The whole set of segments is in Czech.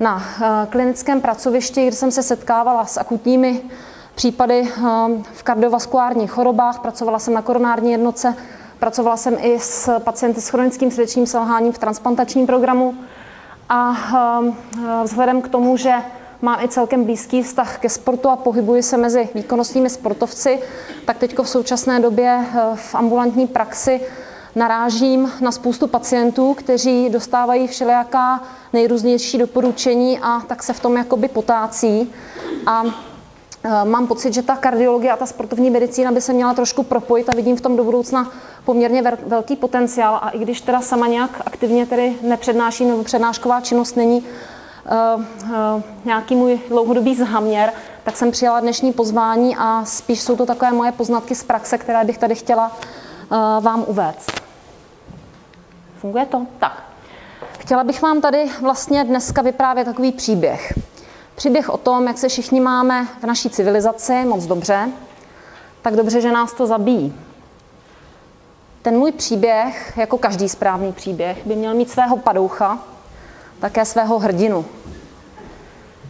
Na klinickém pracovišti, kde jsem se setkávala s akutními případy v kardiovaskulárních chorobách, pracovala jsem na koronární jednotce, pracovala jsem i s pacienty s chronickým srdečním selháním v transplantačním programu a vzhledem k tomu, že mám i celkem blízký vztah ke sportu a pohybuji se mezi výkonnostními sportovci, tak teď v současné době v ambulantní praxi narážím na spoustu pacientů, kteří dostávají všelijaká nejrůznější doporučení a tak se v tom jakoby potácí. A mám pocit, že ta kardiologie a ta sportovní medicína by se měla trošku propojit a vidím v tom do budoucna poměrně velký potenciál. A i když teda sama nějak aktivně tedy nepřednáším, nebo přednášková činnost není nějaký můj dlouhodobý záměr, tak jsem přijala dnešní pozvání a spíš jsou to takové moje poznatky z praxe, které bych tady chtěla vám uvést. Funguje to? Tak. Chtěla bych vám tady vlastně dneska vyprávět takový příběh. Příběh o tom, jak se všichni máme v naší civilizaci moc dobře, tak dobře, že nás to zabíjí. Ten můj příběh, jako každý správný příběh, by měl mít svého padoucha, také svého hrdinu.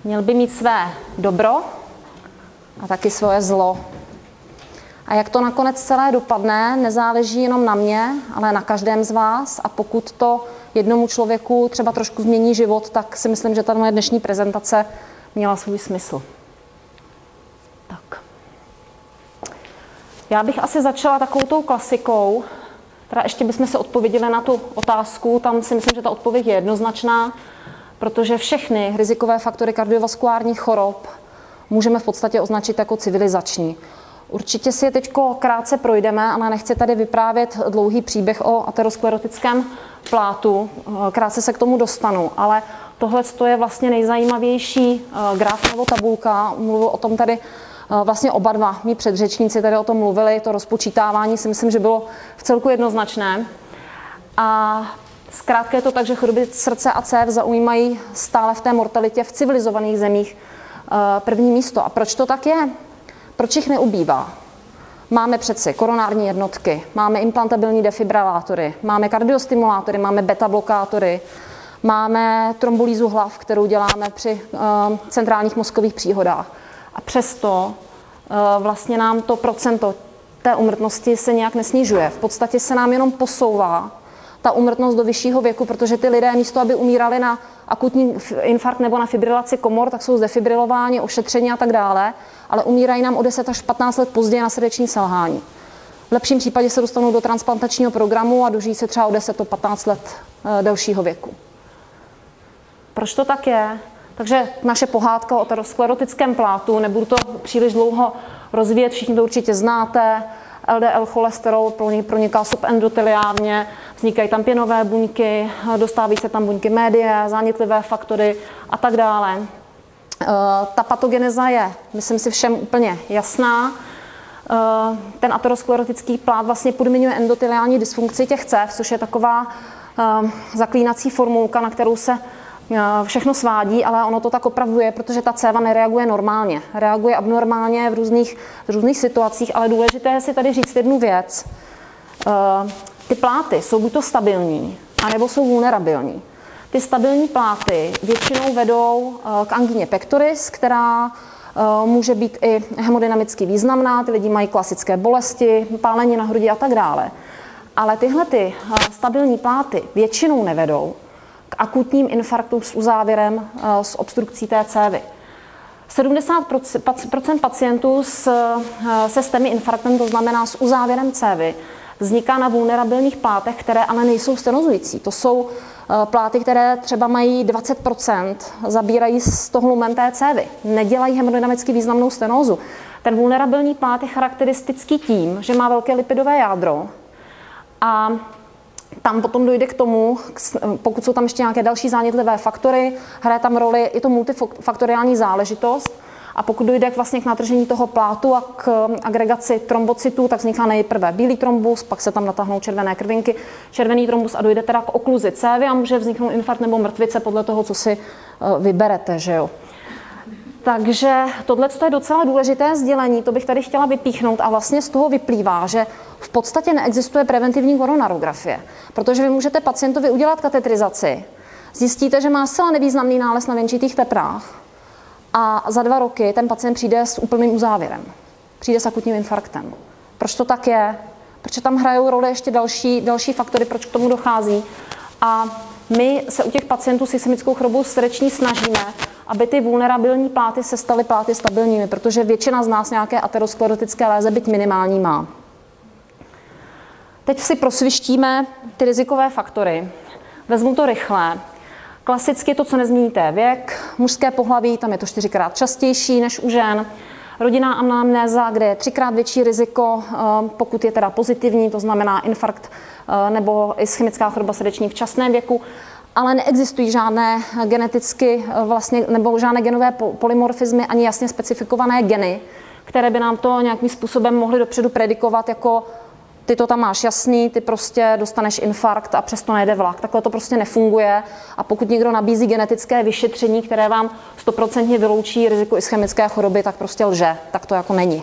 Měl by mít své dobro a taky svoje zlo. A jak to nakonec celé dopadne, nezáleží jenom na mě, ale na každém z vás. A pokud to jednomu člověku třeba trošku změní život, tak si myslím, že ta moje dnešní prezentace měla svůj smysl. Tak. Já bych asi začala takovou tou klasikou, teda ještě bychom se odpověděli na tu otázku, tam si myslím, že ta odpověď je jednoznačná, protože všechny rizikové faktory kardiovaskulárních chorob můžeme v podstatě označit jako civilizační. Určitě si je teď krátce projdeme, ale nechci tady vyprávět dlouhý příběh o aterosklerotickém plátu. Krátce se k tomu dostanu, ale tohle je vlastně nejzajímavější graf nebo tabulka. Mluvil o tom tady vlastně oba dva mí předřečníci tady o tom mluvili. To rozpočítávání si myslím, že bylo v celku jednoznačné. A zkrátka je to tak, že choroby srdce a cév zaujímají stále v té mortalitě v civilizovaných zemích první místo. A proč to tak je? Proč jich neubývá? Máme přeci koronární jednotky, máme implantabilní defibrilátory, máme kardiostimulátory, máme beta-blokátory, máme trombolýzu hlav, kterou děláme při centrálních mozkových příhodách. A přesto vlastně nám to procento té úmrtnosti se nějak nesnižuje. V podstatě se nám jenom posouvá ta úmrtnost do vyššího věku, protože ty lidé místo, aby umírali na akutní infarkt nebo na fibrilaci komor, tak jsou zdefibrilováni, ošetřeni a tak dále, ale umírají nám o 10 až 15 let později na srdeční selhání. V lepším případě se dostanou do transplantačního programu a dožijí se třeba o 10 do 15 let delšího věku. Proč to tak je? Takže naše pohádka o aterosklerotickém plátu, nebudu to příliš dlouho rozvíjet, všichni to určitě znáte. LDL cholesterol proniká subendoteliárně, vznikají tam pěnové buňky, dostávají se tam buňky médie, zánětlivé faktory a tak dále. Ta patogeneza je, myslím si, všem úplně jasná. Ten aterosklerotický plát vlastně podmiňuje endoteliální dysfunkci těch cév, což je taková zaklínací formulka, na kterou se všechno svádí, ale ono to tak opravdu je, protože ta céva nereaguje normálně. Reaguje abnormálně v různých situacích, ale důležité je si tady říct jednu věc. Ty pláty jsou buď to stabilní, anebo jsou vulnerabilní. Ty stabilní pláty většinou vedou k angině pectoris, která může být i hemodynamicky významná, ty lidi mají klasické bolesti, pálení na hrudi a tak dále. Ale tyhle ty stabilní pláty většinou nevedou k akutním infarktům s uzávěrem, s obstrukcí té cévy. 70% pacientů se STEMI infarktem, to znamená s uzávěrem cévy, vzniká na vulnerabilních plátech, které ale nejsou stenozující. To jsou pláty, které třeba mají 20%, zabírají z toho lumen té cévy, nedělají hemodynamicky významnou stenózu. Ten vulnerabilní plát je charakteristický tím, že má velké lipidové jádro a tam potom dojde k tomu, pokud jsou tam ještě nějaké další zánětlivé faktory, hraje tam roli, je to multifaktoriální záležitost a pokud dojde vlastně k natržení toho plátu a k agregaci trombocytů, tak vzniká nejprve bílý trombus, pak se tam natáhnou červené krvinky, červený trombus a dojde teda k okluzi cévy a může vzniknout infarkt nebo mrtvice podle toho, co si vyberete, že jo. Takže tohle je docela důležité sdělení, to bych tady chtěla vypíchnout a vlastně z toho vyplývá, že v podstatě neexistuje preventivní koronarografie, protože vy můžete pacientovi udělat katetrizaci, zjistíte, že má zcela nevýznamný nález na věnčitých teprách a za 2 roky ten pacient přijde s úplným uzávěrem. Přijde s akutním infarktem. Proč to tak je? Protože tam hrajou roli ještě další faktory, proč k tomu dochází. A my se u těch pacientů s ischemickou chorobou srdeční snažíme, aby ty vulnerabilní pláty se staly pláty stabilními, protože většina z nás nějaké aterosklerotické léze, byť minimální, má. Teď si prosvištíme ty rizikové faktory. Vezmu to rychle. Klasicky to, co nezměníte, je věk, mužské pohlaví, tam je to 4krát častější než u žen. Rodinná anamnéza, kde je 3krát větší riziko, pokud je teda pozitivní, to znamená infarkt nebo ischemická choroba srdeční v včasném věku, ale neexistují žádné geneticky nebo žádné genové polymorfismy ani jasně specifikované geny, které by nám to nějakým způsobem mohly dopředu predikovat jako ty to tam máš jasný, ty prostě dostaneš infarkt a přesto nejde vlak. Takhle to prostě nefunguje a pokud někdo nabízí genetické vyšetření, které vám 100% vyloučí riziko ischemické choroby, tak prostě lže. Tak to jako není.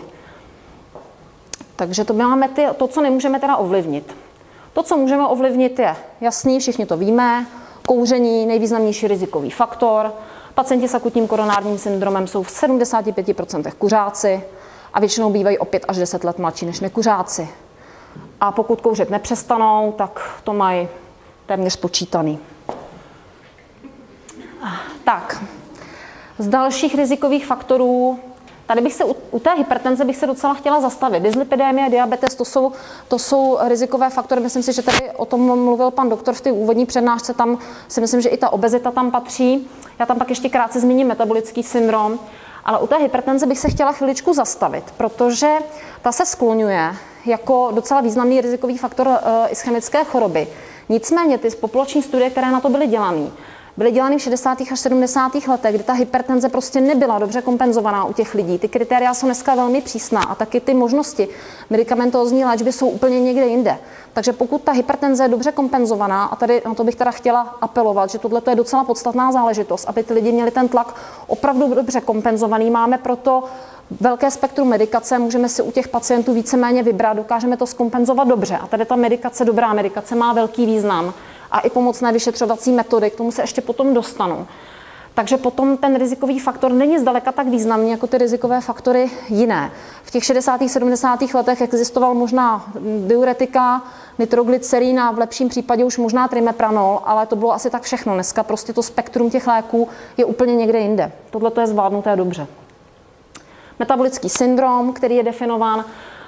Takže to máme to, co nemůžeme teda ovlivnit. To, co můžeme ovlivnit, je jasný, všichni to víme, kouření, nejvýznamnější rizikový faktor, pacienti s akutním koronárním syndromem jsou v 75% kuřáci a většinou bývají o 5 až 10 let mladší než nekuřáci. A pokud kouřit nepřestanou, tak to mají téměř spočítaný. Tak, z dalších rizikových faktorů, tady bych se u té hypertenze bych se docela chtěla zastavit. Dyslipidémie, diabetes, to jsou rizikové faktory. Myslím si, že tady o tom mluvil pan doktor v té úvodní přednášce, tam si myslím, že i ta obezita tam patří. Já tam pak ještě krátce zmíním metabolický syndrom. Ale u té hypertenze bych se chtěla chviličku zastavit, protože ta se skloňuje jako docela významný rizikový faktor ischemické choroby. Nicméně ty populační studie, které na to byly dělané v 60. až 70. letech, kdy ta hypertenze prostě nebyla dobře kompenzovaná u těch lidí. Ty kritéria jsou dneska velmi přísná a taky ty možnosti medikamentózní léčby jsou úplně někde jinde. Takže pokud ta hypertenze je dobře kompenzovaná, a tady na to bych teda chtěla apelovat, že tohle je docela podstatná záležitost, aby ty lidi měli ten tlak opravdu dobře kompenzovaný, máme proto velké spektrum medikace, můžeme si u těch pacientů víceméně vybrat, dokážeme to zkompenzovat dobře. A tady ta medikace, dobrá medikace, má velký význam. A i pomocné vyšetřovací metody, k tomu se ještě potom dostanu. Takže potom ten rizikový faktor není zdaleka tak významný jako ty rizikové faktory jiné. V těch 60. 70. letech existoval možná diuretika, nitroglycerín a v lepším případě už možná trimepranol, ale to bylo asi tak všechno. Dneska prostě to spektrum těch léků je úplně někde jinde. Tohle to je zvládnuté dobře. Metabolický syndrom, který je definován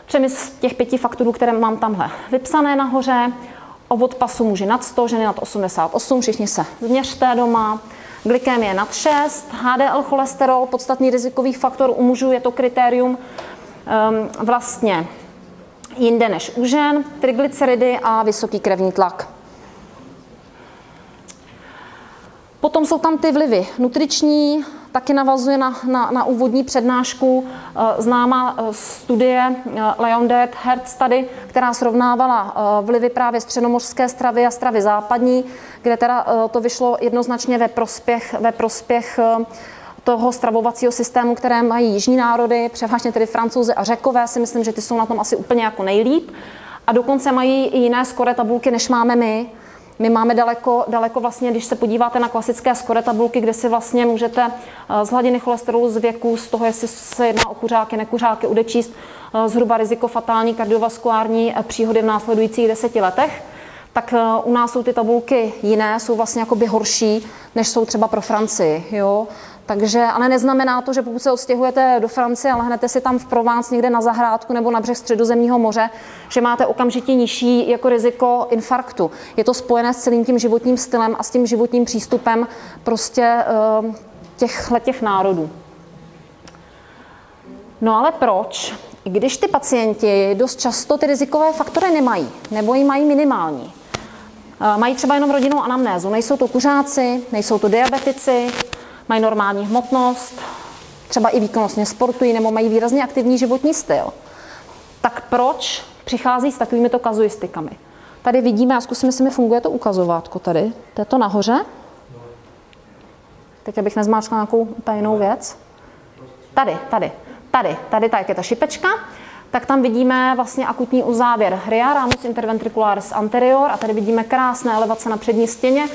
3 z těch 5 faktorů, které mám tamhle vypsané nahoře. Obvod pasu muži nad 100, ženy nad 88, všichni se změřte doma. Glykémie nad 6, HDL cholesterol, podstatný rizikový faktor u mužů, je to kritérium vlastně jinde než u žen, triglyceridy a vysoký krevní tlak. Potom jsou tam ty vlivy nutriční, taky navazuje na úvodní přednášku známá studie Leondert Heart Study, která srovnávala vlivy právě středomořské stravy a stravy západní, kde teda to vyšlo jednoznačně ve prospěch toho stravovacího systému, které mají jižní národy, převážně tedy Francouzi a Řekové, si myslím, že ty jsou na tom asi úplně jako nejlíp. A dokonce mají i jiné skóre tabulky, než máme my. My máme daleko vlastně, když se podíváte na klasické skóre tabulky, kde si vlastně můžete z hladiny cholesterolu, z věku, z toho, jestli se jedná o kuřáky, nekuřáky, odečíst zhruba riziko fatální kardiovaskulární příhody v následujících 10 letech, tak u nás jsou ty tabulky jiné, jsou vlastně jakoby horší, než jsou třeba pro Francii. Jo? Takže, ale neznamená to, že pokud se odstěhujete do Francie a lehnete si tam v Provence někde na zahrádku nebo na břeh Středozemního moře, že máte okamžitě nižší jako riziko infarktu. Je to spojené s celým tím životním stylem a s tím životním přístupem prostě těch národů. No ale proč? Když ty pacienti dost často ty rizikové faktory nemají, nebo ji mají minimální. Mají třeba jenom rodinnou anamnézu, nejsou to kuřáci, nejsou to diabetici, mají normální hmotnost, třeba i výkonnostně sportují nebo mají výrazně aktivní životní styl. Tak proč přichází s takovýmito kazuistikami? Tady vidíme, já zkusím, jestli mi funguje to ukazovátko tady. To je to nahoře. Teď abych nezmáčkla nějakou úplně jinou věc. Tady, jak je ta šipečka. Tak tam vidíme vlastně akutní uzávěr RIA, ramus interventricularis anterior, a tady vidíme krásné elevace na přední stěně.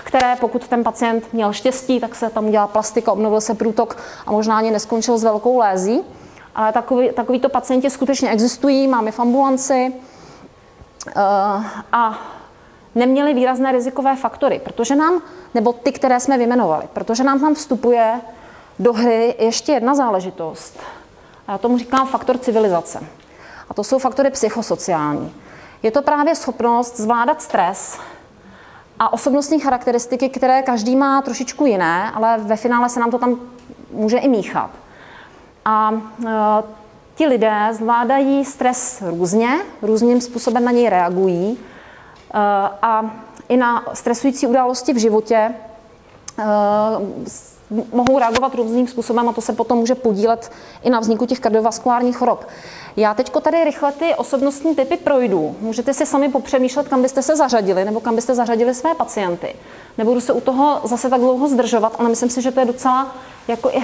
které pokud ten pacient měl štěstí, tak se tam udělala plastika, obnovil se průtok a možná ani neskončil s velkou lézí. Ale takovýto pacienti skutečně existují, máme v ambulanci a neměli výrazné rizikové faktory, protože nám, nebo ty, které jsme vyjmenovali, protože nám tam vstupuje do hry ještě jedna záležitost. A já tomu říkám faktor civilizace. A to jsou faktory psychosociální. Je to právě schopnost zvládat stres a osobnostní charakteristiky, které každý má trošičku jiné, ale ve finále se nám to tam může i míchat. A ti lidé zvládají stres různě, různým způsobem na něj reagují a i na stresující události v životě mohou reagovat různým způsobem a to se potom může podílet i na vzniku těch kardiovaskulárních chorob. Já teď tady rychle ty osobnostní typy projdu. Můžete si sami popřemýšlet, kam byste se zařadili nebo kam byste zařadili své pacienty. Nebudu se u toho zase tak dlouho zdržovat, ale myslím si, že to je docela jako i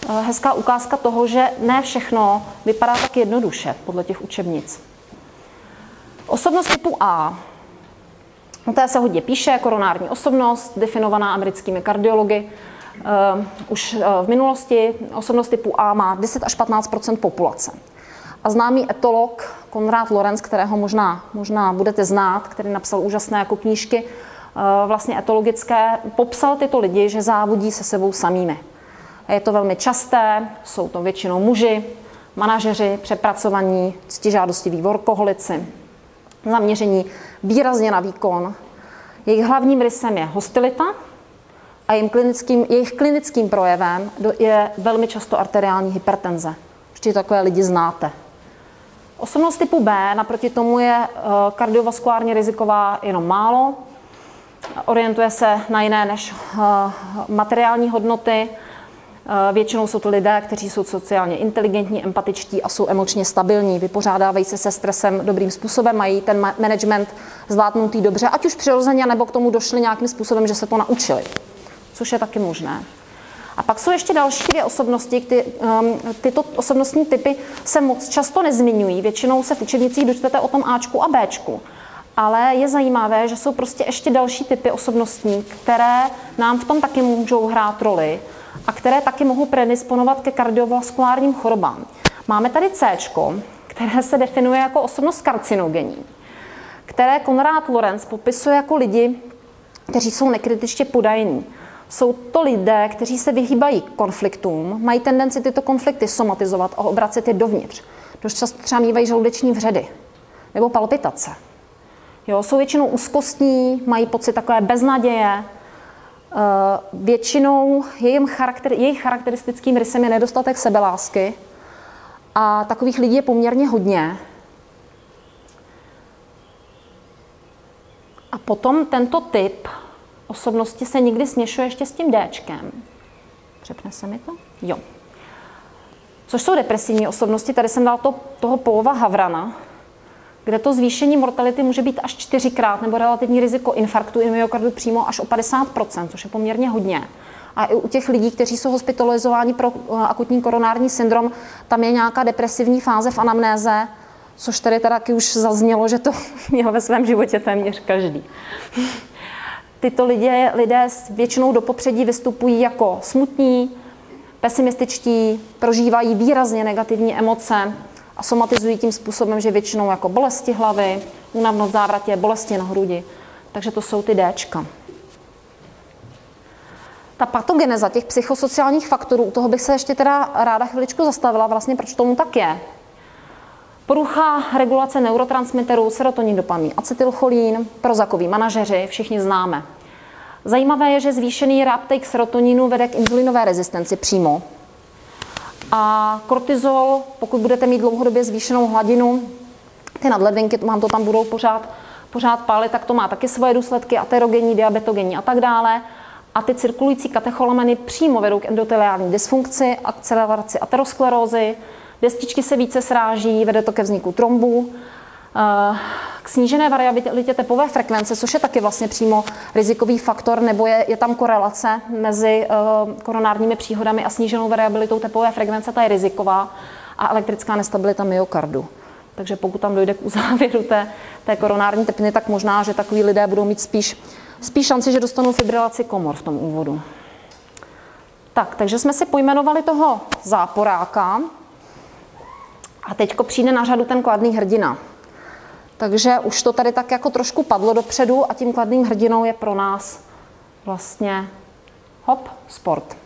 hezká ukázka toho, že ne všechno vypadá tak jednoduše podle těch učebnic. Osobnost typu A. O té se hodně píše, koronární osobnost, definovaná americkými kardiology. Už v minulosti osobnost typu A má 10 až 15% populace. A známý etolog Konrad Lorenz, kterého možná budete znát, který napsal úžasné jako knížky vlastně etologické, popsal tyto lidi, že závodí se sebou samými. Je to velmi časté, jsou to většinou muži, manažeři, přepracovaní, ctižádostiví workoholici, zaměření výrazně na výkon. Jejich hlavním rysem je hostilita a jejich klinickým projevem je velmi často arteriální hypertenze. Určitě takové lidi znáte. Osobnost typu B naproti tomu je kardiovaskulárně riziková jenom málo. Orientuje se na jiné než materiální hodnoty. Většinou jsou to lidé, kteří jsou sociálně inteligentní, empatičtí a jsou emočně stabilní, vypořádávají se se stresem dobrým způsobem, mají ten management zvládnutý dobře, ať už přirozeně, nebo k tomu došli nějakým způsobem, že se to naučili, což je taky možné. A pak jsou ještě další dvě osobnosti, tyto osobnostní typy se moc často nezmiňují, většinou se v učebnicích dočtete o tom Ačku a Bčku. Ale je zajímavé, že jsou prostě ještě další typy osobnostní, které nám v tom taky můžou hrát roli a které taky mohou predisponovat ke kardiovaskulárním chorobám. Máme tady C, které se definuje jako osobnost karcinogenní, které Konrad Lorenz popisuje jako lidi, kteří jsou nekritičtě podajní. Jsou to lidé, kteří se vyhýbají konfliktům, mají tendenci tyto konflikty somatizovat a obracet je dovnitř. Dost často třeba mívají žaludeční vředy nebo palpitace. Jo, jsou většinou úzkostní, mají pocit takové beznaděje. Většinou jejich charakteristickým rysem je nedostatek sebelásky a takových lidí je poměrně hodně. A potom tento typ osobnosti se někdy směšuje ještě s tím Dčkem. Přepne se mi to? Jo. Což jsou depresivní osobnosti, tady jsem dal toho Paula Havrana, kde to zvýšení mortality může být až 4krát, nebo relativní riziko infarktu i myokardu přímo až o 50%, což je poměrně hodně. A i u těch lidí, kteří jsou hospitalizováni pro akutní koronární syndrom, tam je nějaká depresivní fáze v anamnéze, což tady taky už zaznělo, že to měl ve svém životě téměř každý. Tyto lidé většinou do popředí vystupují jako smutní, pesimističtí, prožívají výrazně negativní emoce a somatizují tím způsobem, že většinou jako bolesti hlavy, únavnost v závratě, bolesti na hrudi. Takže to jsou ty Dčka. Ta patogeneza těch psychosociálních faktorů, u toho bych se ještě teda ráda chviličku zastavila, vlastně proč tomu tak je. Porucha regulace neurotransmiterů, serotonin, dopamin, acetylcholín, prozakoví manažeři, všichni známe. Zajímavé je, že zvýšený reuptake serotoninu vede k inzulinové rezistenci přímo. A kortizol, pokud budete mít dlouhodobě zvýšenou hladinu, ty nadledvinky vám to tam budou pořád pálit, tak to má taky svoje důsledky, aterogenní, diabetogenní a tak dále. A ty cirkulující katecholaminy přímo vedou k endoteliální dysfunkci, akceleraci aterosklerózy, destičky se více sráží, vede to ke vzniku trombů, k snížené variabilitě tepové frekvence, což je taky vlastně přímo rizikový faktor, nebo je tam korelace mezi koronárními příhodami a sníženou variabilitou tepové frekvence, ta je riziková, a elektrická nestabilita myokardu. Takže pokud tam dojde k uzávěru té koronární tepny, tak možná, že takový lidé budou mít spíš šanci, že dostanou fibrilaci komor v tom úvodu. Takže jsme si pojmenovali toho záporáka a teďko přijde na řadu ten kladný hrdina. Takže už to tady tak jako trošku padlo dopředu a tím kladným hrdinou je pro nás vlastně sport.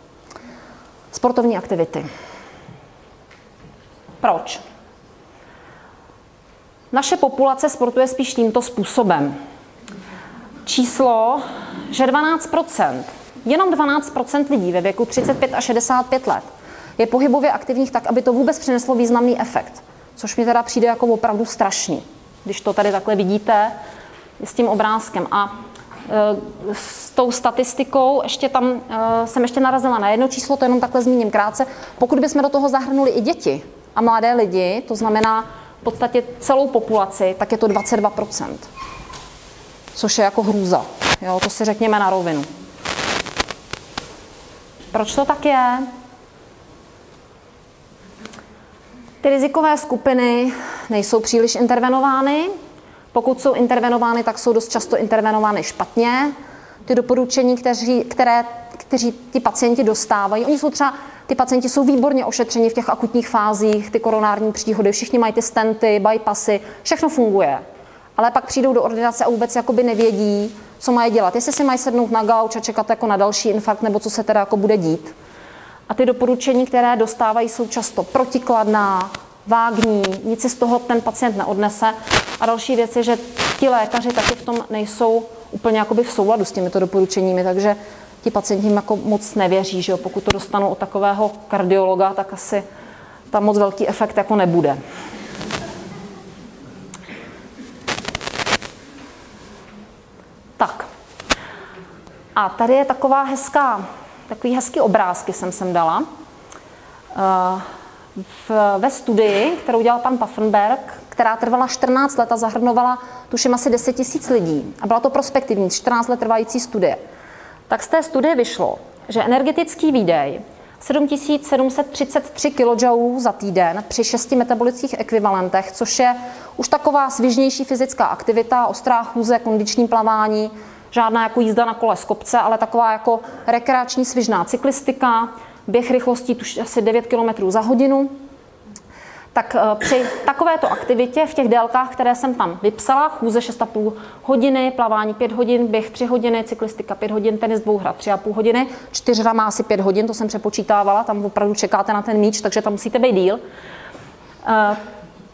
Sportovní aktivity. Proč? Naše populace sportuje spíš tímto způsobem. Číslo, že 12%, jenom 12% lidí ve věku 35 a 65 let je pohybově aktivních tak, aby to vůbec přineslo významný efekt. Což mi teda přijde jako opravdu strašný, když to tady takhle vidíte s tím obrázkem. A s tou statistikou jsem ještě narazila na jedno číslo, to jenom takhle zmíním krátce. Pokud bychom do toho zahrnuli i děti a mladé lidi, to znamená v podstatě celou populaci, tak je to 22%. Což je jako hrůza. Jo, to si řekněme na rovinu. Proč to tak je? Ty rizikové skupiny nejsou příliš intervenovány. Pokud jsou intervenovány, tak jsou dost často intervenovány špatně. Ty doporučení, kteří ti pacienti dostávají, ty pacienti jsou výborně ošetřeni v těch akutních fázích, ty koronární příhody, všichni mají ty stenty, bypassy, všechno funguje. Ale pak přijdou do ordinace a vůbec jakoby nevědí, co mají dělat. Jestli si mají sednout na gauč a čekat jako na další infarkt, nebo co se teda jako bude dít. A ty doporučení, které dostávají, jsou často protikladná, vágní, nic si z toho ten pacient neodnese. A další věc je, že ti lékaři taky v tom nejsou úplně jakoby v souladu s těmito doporučeními, takže ti pacienti jim jako moc nevěří, že jo? Pokud to dostanou od takového kardiologa, tak asi tam moc velký efekt jako nebude. Tak. A tady je takový hezký obrázky jsem sem dala. Ve studii, kterou dělal pan Pfaffenberg, která trvala 14 let a zahrnovala, tuším, asi 10 000 lidí. A byla to prospektivní, 14 let trvající studie. Tak z té studie vyšlo, že energetický výdej 7733 kJ za týden při 6 metabolických ekvivalentech, což je už taková svižnější fyzická aktivita, ostrá chůze, kondiční plavání, žádná jako jízda na kole z kopce, ale taková jako rekreační svižná cyklistika, běh rychlostí asi 9 km za hodinu. Tak při takovéto aktivitě v těch délkách, které jsem tam vypsala, chůze 6,5 hodiny, plavání 5 hodin, běh 3 hodiny, cyklistika 5 hodin, tenis dvouhra 3,5 hodiny, 4 má asi 5 hodin, to jsem přepočítávala, tam opravdu čekáte na ten míč, takže tam musíte být díl.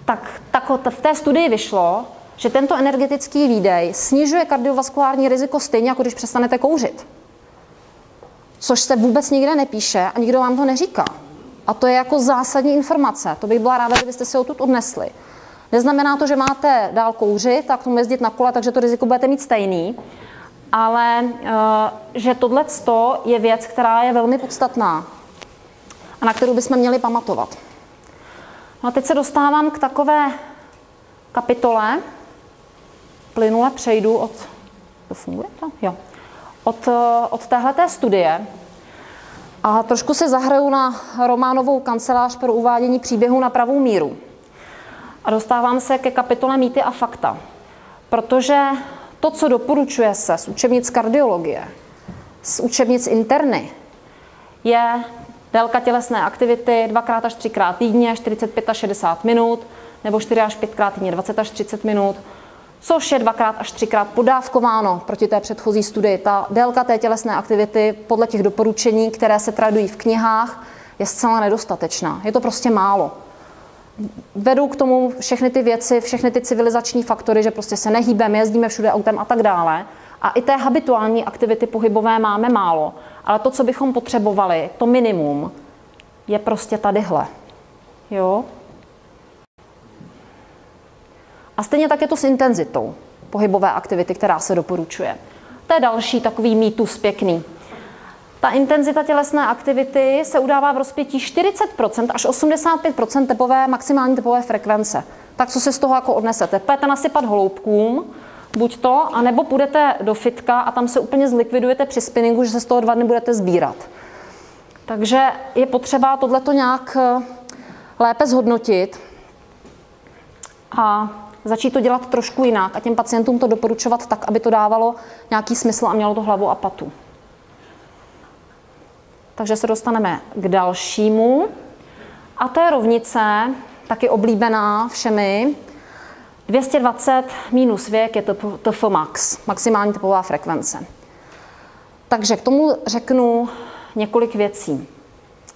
Tak v té studii vyšlo, že tento energetický výdej snižuje kardiovaskulární riziko stejně, jako když přestanete kouřit. Což se vůbec nikde nepíše a nikdo vám to neříká. A to je jako zásadní informace. To bych byla ráda, kdybyste si ho tu odnesli. Neznamená to, že máte dál kouřit a k tomu jezdit na kole, takže to riziko budete mít stejný. Ale že tohleto je věc, která je velmi podstatná a na kterou bychom měli pamatovat. No a teď se dostávám k takové kapitole. Plynule přejdu od... To funguje to? Jo. Od téhleté studie a trošku se zahraju na Románovou kancelář pro uvádění příběhů na pravou míru. A dostávám se ke kapitole Mýty a fakta. Protože to, co doporučuje se z učebnic kardiologie, z učebnic interny, je délka tělesné aktivity 2x až 3x týdně, 45 až 60 minut, nebo 4 až 5x týdně, 20 až 30 minut, což je 2x až 3x podávkováno proti té předchozí studii. Ta délka té tělesné aktivity podle těch doporučení, které se tradují v knihách, je zcela nedostatečná. Je to prostě málo. Vedou k tomu všechny ty věci, všechny ty civilizační faktory, že prostě se nehýbeme, jezdíme všude autem a tak dále. A i té habituální aktivity pohybové máme málo. Ale to, co bychom potřebovali, to minimum, je prostě tadyhle. Jo? A stejně tak je to s intenzitou pohybové aktivity, která se doporučuje. To je další takový mýtus pěkný. Ta intenzita tělesné aktivity se udává v rozpětí 40% až 85% maximální tepové frekvence. Tak co se z toho jako odnesete? Půjdete nasypat holoubkům, buď to, anebo půjdete do fitka a tam se úplně zlikvidujete při spinningu, že se z toho 2 dny budete sbírat. Takže je potřeba tohleto nějak lépe zhodnotit. a začít to dělat trošku jinak a těm pacientům to doporučovat tak, aby to dávalo nějaký smysl a mělo to hlavu a patu. Takže se dostaneme k dalšímu. A to je rovnice, taky oblíbená všemi. 220 minus věk je TF max, maximální tepová frekvence. Takže k tomu řeknu několik věcí.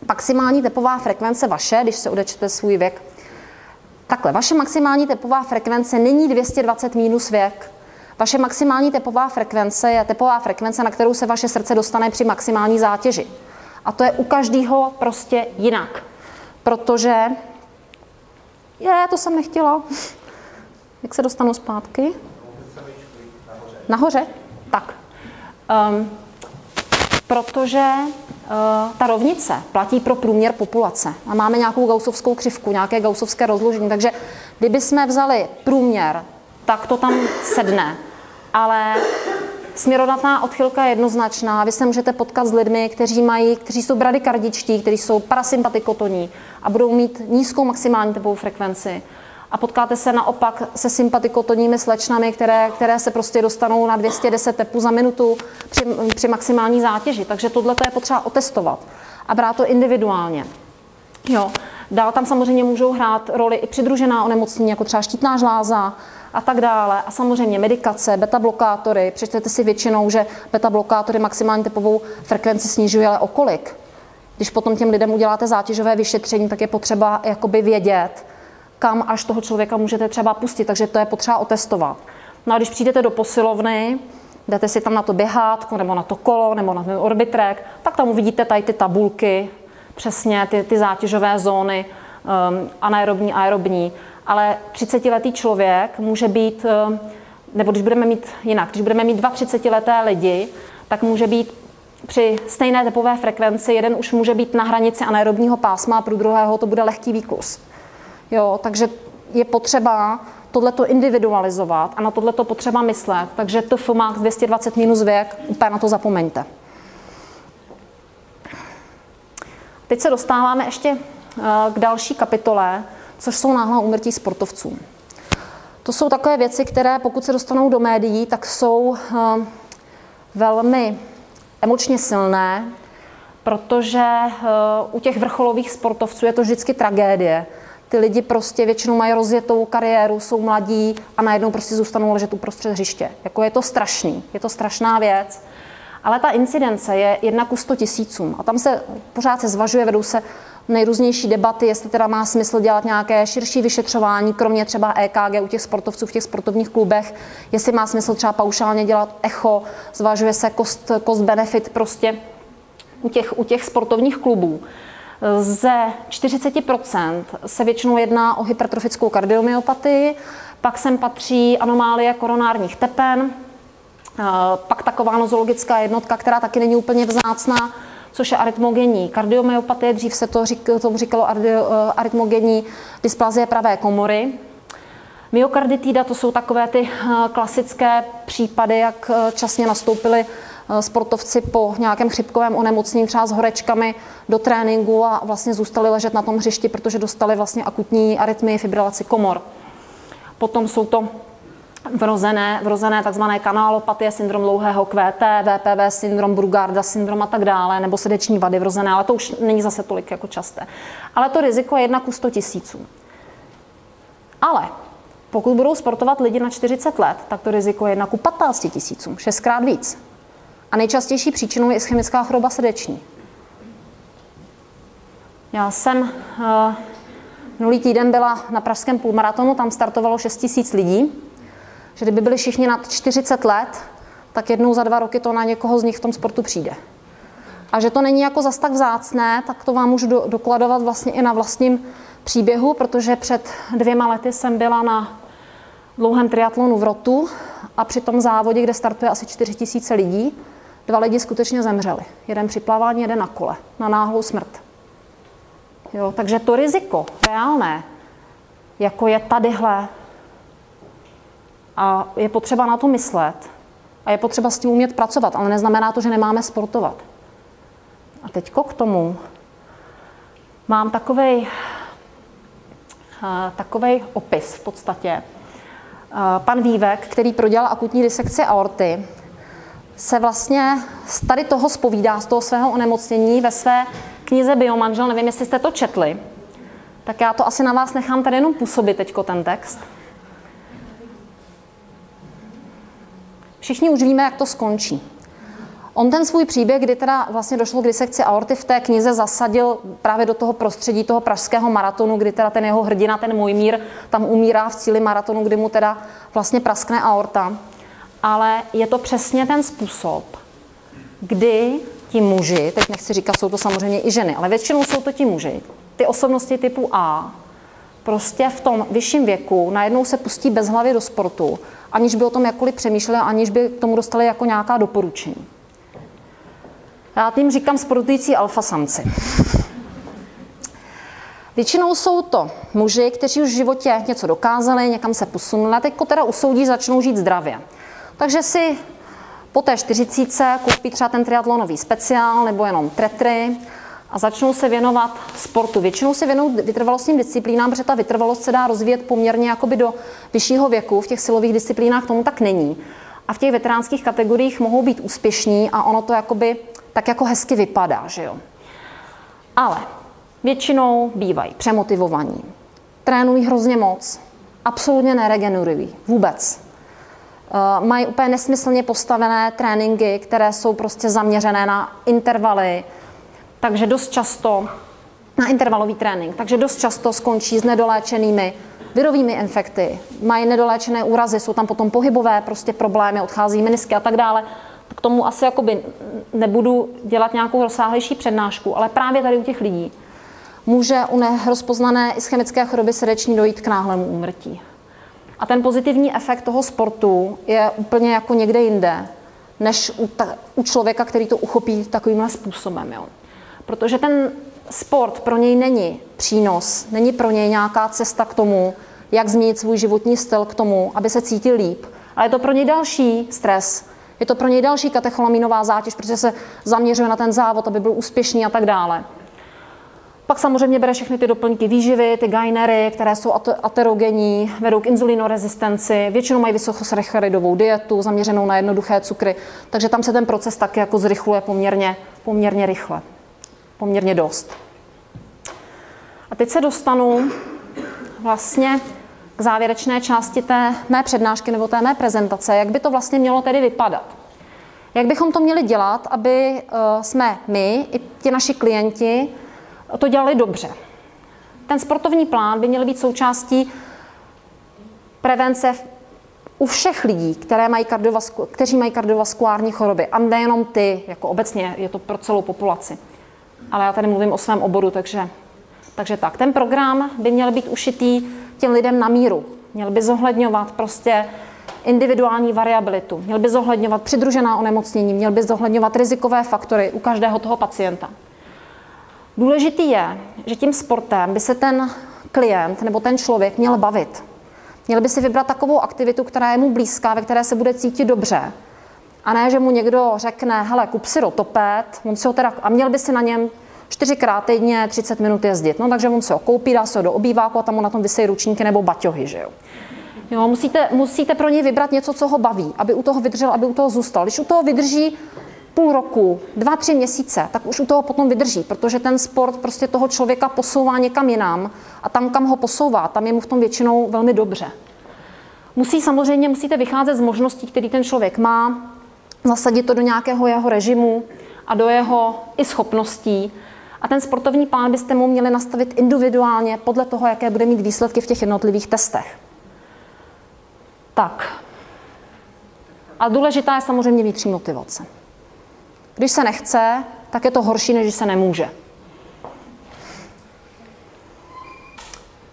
Maximální tepová frekvence vaše, když se odečtete svůj věk, takhle, vaše maximální tepová frekvence není 220 minus věk. Vaše maximální tepová frekvence je tepová frekvence, na kterou se vaše srdce dostane při maximální zátěži. A to je u každého prostě jinak. Protože, to jsem nechtěla. Jak se dostanu zpátky? Nahoře? Tak. Protože ta rovnice platí pro průměr populace. A máme nějakou gaussovskou křivku, nějaké gaussovské rozložení. Takže kdyby jsme vzali průměr, tak to tam sedne. Ale směrodatná odchylka je jednoznačná. Vy se můžete potkat s lidmi, kteří jsou bradykardičtí, kteří jsou parasympatikotonní a budou mít nízkou maximální tepovou frekvenci. A potkáte se naopak se sympatikotonními slečnami, které se prostě dostanou na 210 tepů za minutu při maximální zátěži. Takže tohle je potřeba otestovat a brát to individuálně. Jo. Dál tam samozřejmě můžou hrát roli i přidružená onemocnění, jako třeba štítná žláza a tak dále. A samozřejmě medikace, beta-blokátory. Přečtěte si většinou, že beta-blokátory maximální tepovou frekvenci snižují, ale o kolik? Když potom těm lidem uděláte zátěžové vyšetření, tak je potřeba jakoby vědět, kam až toho člověka můžete třeba pustit, takže to je potřeba otestovat. No a když přijdete do posilovny, jdete si tam na to běhátko, nebo na to kolo, nebo na ten orbitrek, tak tam uvidíte tady ty tabulky, přesně ty zátěžové zóny, anaerobní, aerobní. Ale 30letý člověk může být, nebo když budeme mít jinak, když budeme mít 2 30leté lidi, tak může být při stejné tepové frekvenci, jeden už může být na hranici anaerobního pásma a pro druhého to bude lehký výklus. Jo, takže je potřeba tohleto individualizovat a na tohleto potřeba myslet. Takže TF max 220 minus věk, úplně na to zapomeňte. Teď se dostáváme ještě k další kapitole, což jsou náhlá úmrtí sportovců. To jsou takové věci, které pokud se dostanou do médií, tak jsou velmi emočně silné, protože u těch vrcholových sportovců je to vždycky tragédie. Ty lidi prostě většinou mají rozjetou kariéru, jsou mladí a najednou prostě zůstanou ležet uprostřed hřiště. Jako je to strašný, je to strašná věc. Ale ta incidence je 1 ku 100 000. A tam se pořád zvažuje, vedou se nejrůznější debaty, jestli teda má smysl dělat nějaké širší vyšetřování, kromě třeba EKG u těch sportovců v těch sportovních klubech, jestli má smysl třeba paušálně dělat echo, zvažuje se cost benefit prostě u těch sportovních klubů. Ze 40% se většinou jedná o hypertrofickou kardiomyopatii, pak sem patří anomálie koronárních tepen, pak taková nozologická jednotka, která taky není úplně vzácná, což je arytmogenní kardiomyopatie, dřív se tomu říkalo arytmogenní dysplazie pravé komory. Myokarditida, to jsou takové ty klasické případy, jak časně nastoupily sportovci po nějakém chřipkovém onemocnění, třeba s horečkami do tréninku a vlastně zůstali ležet na tom hřišti, protože dostali vlastně akutní arytmii, fibrilaci komor. Potom jsou to vrozené takzvané kanálopatie, syndrom dlouhého QT, VPV syndrom, Brugarda syndrom a tak dále, nebo srdeční vady vrozené, ale to už není zase tolik jako časté. Ale to riziko je 1 ku 100 000. Ale pokud budou sportovat lidi na 40 let, tak to riziko je 1 ku 15 000, 6krát víc. A nejčastější příčinou je ischemická choroba srdeční. Já jsem minulý týden byla na pražském půlmaratonu, tam startovalo 6 000 lidí, že kdyby byli všichni nad 40 let, tak jednou za 2 roky to na někoho z nich v tom sportu přijde. A že to není jako zas tak vzácné, tak to vám můžu dokladovat vlastně i na vlastním příběhu, protože před 2 lety jsem byla na dlouhém triatlonu v Rotu a při tom závodě, kde startuje asi 4 000 lidí, 2 lidi skutečně zemřeli. Jeden při plavání, jeden na kole, na náhlou smrt. Jo, takže to riziko reálné, jako je tadyhle, a je potřeba na to myslet a je potřeba s tím umět pracovat, ale neznamená to, že nemáme sportovat. A teďko k tomu mám takovej takovej opis v podstatě. Pan Vývek, který prodělal akutní disekci aorty, se vlastně z tady toho zpovídá, z toho svého onemocnění ve své knize Biomanžel. Nevím, jestli jste to četli, tak já to asi na vás nechám tady jenom působit teďko ten text. Všichni už víme, jak to skončí. On ten svůj příběh, kdy teda vlastně došlo k disekci aorty, v té knize zasadil právě do toho prostředí toho pražského maratonu, kdy teda ten jeho hrdina, ten Mojmír, tam umírá v cíli maratonu, kdy mu teda vlastně praskne aorta. Ale je to přesně ten způsob, kdy ti muži, teď nechci říkat, jsou to samozřejmě i ženy, ale většinou jsou to ti muži, ty osobnosti typu A, prostě v tom vyšším věku najednou se pustí bezhlavě do sportu, aniž by o tom jakkoliv přemýšleli, aniž by k tomu dostali jako nějaká doporučení. Já tím říkám sportující alfasamci. Většinou jsou to muži, kteří už v životě něco dokázali, někam se posunuli a teď teda usoudí, začnou žít zdravě. Takže si po té 40 koupí třeba ten triatlonový speciál nebo jenom tretry a začnou se věnovat sportu. Většinou se věnují vytrvalostním disciplínám, protože ta vytrvalost se dá rozvíjet poměrně jakoby do vyššího věku. V těch silových disciplínách tomu tak není. A v těch veteránských kategoriích mohou být úspěšní a ono to jakoby tak jako hezky vypadá, že jo. Ale většinou bývají přemotivovaní, trénují hrozně moc, absolutně neregenerují vůbec. Mají úplně nesmyslně postavené tréninky, které jsou prostě zaměřené na intervaly, takže dost často, na intervalový trénink, takže dost často skončí s nedoléčenými virovými infekty, mají nedoléčené úrazy, jsou tam potom pohybové prostě problémy, odchází menisky a tak dále. K tomu asi jakoby nebudu dělat nějakou rozsáhlejší přednášku, ale právě tady u těch lidí může u nerozpoznané ischemické choroby srdeční dojít k náhlému úmrtí. A ten pozitivní efekt toho sportu je úplně jako někde jinde, než u člověka, který to uchopí takovýmhle způsobem. Jo. Protože ten sport pro něj není přínos, není pro něj nějaká cesta k tomu, jak změnit svůj životní styl k tomu, aby se cítil líp. Ale je to pro něj další stres, je to pro něj další katecholaminová zátěž, protože se zaměřuje na ten závod, aby byl úspěšný a tak dále. Pak samozřejmě bere všechny ty doplňky výživy, ty gainery, které jsou aterogenní, vedou k inzulinorezistenci, většinou mají vysokosacharidovou dietu, zaměřenou na jednoduché cukry, takže tam se ten proces taky jako zrychluje poměrně rychle, poměrně dost. A teď se dostanu vlastně k závěrečné části té mé přednášky nebo té mé prezentace, jak by to vlastně mělo tedy vypadat. Jak bychom to měli dělat, aby jsme my i ti naši klienti to dělali dobře. Ten sportovní plán by měl být součástí prevence u všech lidí, kteří mají kardiovaskulární choroby. A nejenom ty, jako obecně, je to pro celou populaci. Ale já tady mluvím o svém oboru, takže tak. Ten program by měl být ušitý těm lidem na míru. Měl by zohledňovat prostě individuální variabilitu. Měl by zohledňovat přidružená onemocnění, měl by zohledňovat rizikové faktory u každého toho pacienta. Důležitý je, že tím sportem by se ten klient nebo ten člověk měl bavit. Měl by si vybrat takovou aktivitu, která je mu blízká, ve které se bude cítit dobře. A ne, že mu někdo řekne, hele, kup si rotoped, on si ho teda, a měl by si na něm 4x týdně 30 minut jezdit. No, takže on se ho koupí, dá se ho do obýváku a tam mu na tom visejí ručníky nebo baťohy, že jo. Jo, musíte pro něj vybrat něco, co ho baví, aby u toho vydržel, aby u toho zůstal. Když u toho vydrží půl roku, 2-3 měsíce, tak už u toho potom vydrží, protože ten sport prostě toho člověka posouvá někam jinam a tam, kam ho posouvá, tam je mu v tom většinou velmi dobře. Musíte vycházet z možností, které ten člověk má, zasadit to do nějakého jeho režimu a do jeho i schopností. A ten sportovní plán byste mu měli nastavit individuálně podle toho, jaké bude mít výsledky v těch jednotlivých testech. Tak. A důležitá je samozřejmě vnitřní motivace. Když se nechce, tak je to horší, než když se nemůže.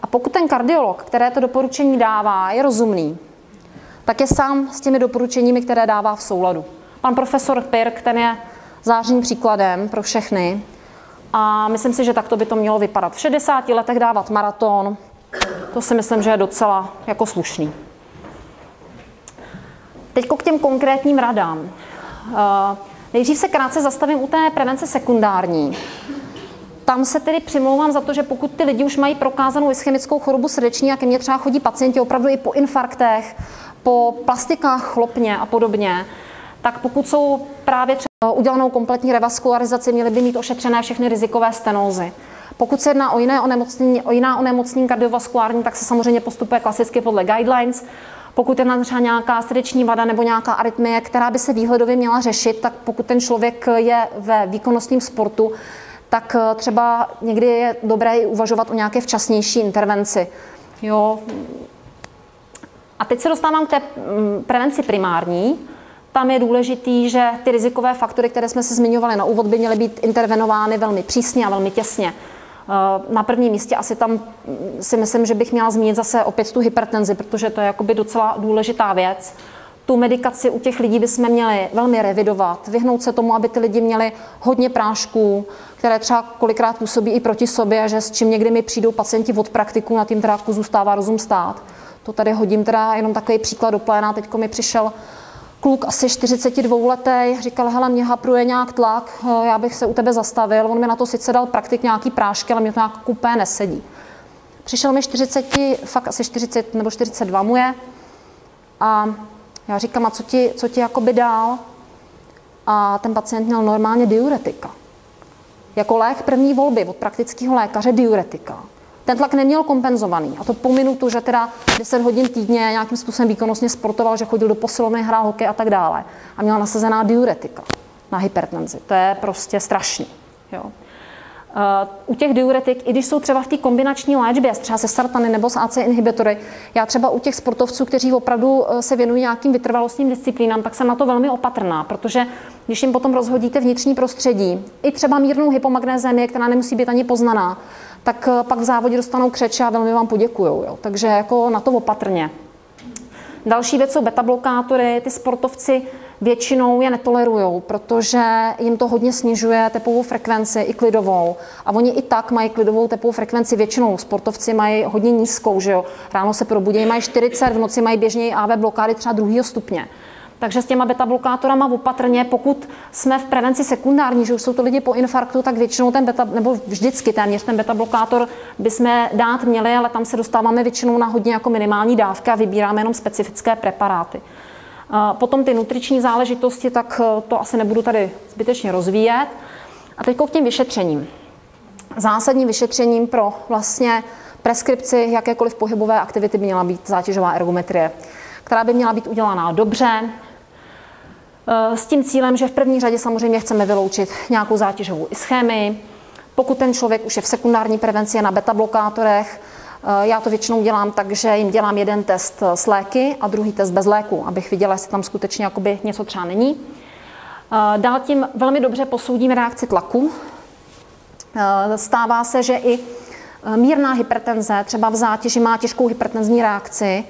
A pokud ten kardiolog, které to doporučení dává, je rozumný, tak je sám s těmi doporučeními, které dává v souladu. Pan profesor Pirk, ten je zářným příkladem pro všechny a myslím si, že takto by to mělo vypadat. V 60 letech dávat maraton, to si myslím, že je docela jako slušný. Teď k těm konkrétním radám. Nejdřív se krátce zastavím u té prevence sekundární. Tam se tedy přimlouvám za to, že pokud ty lidi už mají prokázanou ischemickou chorobu srdeční, a ke mně třeba chodí pacienti opravdu i po infarktech, po plastikách chlopně a podobně, tak pokud jsou právě třeba udělanou kompletní revaskularizaci, měli by mít ošetřené všechny rizikové stenózy. Pokud se jedná o jiná onemocnění kardiovaskulární, tak se samozřejmě postupuje klasicky podle guidelines. Pokud je třeba nějaká srdeční vada nebo nějaká arytmie, která by se výhledově měla řešit, tak pokud ten člověk je ve výkonnostním sportu, tak třeba někdy je dobré i uvažovat o nějaké včasnější intervenci. Jo. A teď se dostávám k té prevenci primární. Tam je důležitý, že ty rizikové faktory, které jsme se zmiňovali na úvod, by měly být intervenovány velmi přísně a velmi těsně. Na prvním místě asi tam si myslím, že bych měla zmínit zase opět tu hypertenzi, protože to je jakoby docela důležitá věc. Tu medikaci u těch lidí bychom měli velmi revidovat, vyhnout se tomu, aby ty lidi měli hodně prášků, které třeba kolikrát působí i proti sobě, že s čím někdy mi přijdou pacienti od praktiků, nad tím teda zůstává rozum stát. To tady hodím teda jenom takový příklad do pléna. Teďko mi přišel kluk asi 42letý, říkal, hele, mě hapruje nějak tlak, já bych se u tebe zastavil. On mi na to sice dal praktik nějaký prášky, ale mě to nějak kupé nesedí. Přišel mi 40, fakt asi 40 nebo 42 mu je. A já říkám, a co ti jakoby dál? A ten pacient měl normálně diuretika. Jako lék první volby od praktického lékaře diuretika. Ten tlak neměl kompenzovaný. A to po minutu, že teda 10 hodin týdně nějakým způsobem výkonnostně sportoval, že chodil do posilovny, hrál hokej a tak dále. A měl nasazená diuretika na hypertenzi. To je prostě strašný. Jo. U těch diuretik, i když jsou třeba v té kombinační léčbě, třeba se sartany nebo s AC inhibitory, já třeba u těch sportovců, kteří opravdu se věnují nějakým vytrvalostním disciplínám, tak jsem na to velmi opatrná, protože když jim potom rozhodíte vnitřní prostředí, i třeba mírnou hypomagnézémii, která nemusí být ani poznaná, tak pak v závodě dostanou křeče a velmi vám poděkujou. Jo. Takže jako na to opatrně. Další věc jsou beta-blokátory, ty sportovci většinou je netolerujou, protože jim to hodně snižuje tepovou frekvenci i klidovou. A oni i tak mají klidovou tepovou frekvenci většinou. Sportovci mají hodně nízkou, že jo. Ráno se probudějí, mají 40, v noci mají běžně AV blokády třeba 2. stupně. Takže s těma beta-blokátorama opatrně, pokud jsme v prevenci sekundární, že už jsou to lidi po infarktu, tak většinou ten beta, nebo vždycky téměř ten beta-blokátor bychom dát měli, ale tam se dostáváme většinou na hodně jako minimální dávky a vybíráme jenom specifické preparáty. Potom ty nutriční záležitosti, tak to asi nebudu tady zbytečně rozvíjet. A teď k těm vyšetřením. Zásadním vyšetřením pro vlastně preskripci jakékoliv pohybové aktivity by měla být zátěžová ergometrie, která by měla být udělaná dobře, s tím cílem, že v první řadě samozřejmě chceme vyloučit nějakou zátěžovou ischémii. Pokud ten člověk už je v sekundární prevenci na beta-blokátorech, já to většinou dělám tak, že jim dělám jeden test s léky a druhý test bez léku, abych viděla, jestli tam skutečně jakoby něco třeba není. Dál tím velmi dobře posoudím reakci tlaku. Stává se, že i mírná hypertenze, třeba v zátěži má těžkou hypertenzní reakci,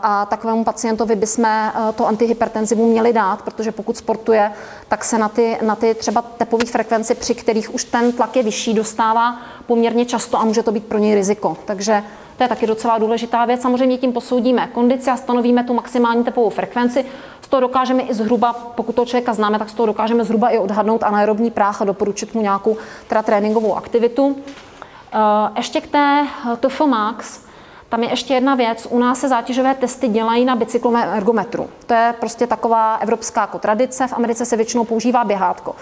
a takovému pacientovi bychom to antihypertenzivu měli dát, protože pokud sportuje, tak se na ty třeba tepové frekvenci, při kterých už ten tlak je vyšší, dostává poměrně často a může to být pro něj riziko. Takže to je taky docela důležitá věc. Samozřejmě tím posoudíme kondici a stanovíme tu maximální tepovou frekvenci. Z toho dokážeme i zhruba, pokud toho člověka známe, tak z toho dokážeme zhruba i odhadnout anaerobní práh a doporučit mu nějakou teda tréninkovou aktivitu. Ještě k té TF Max. Tam je ještě jedna věc, u nás se zátěžové testy dělají na bicyklovém ergometru. To je prostě taková evropská jako tradice, v Americe se většinou používá běhátko.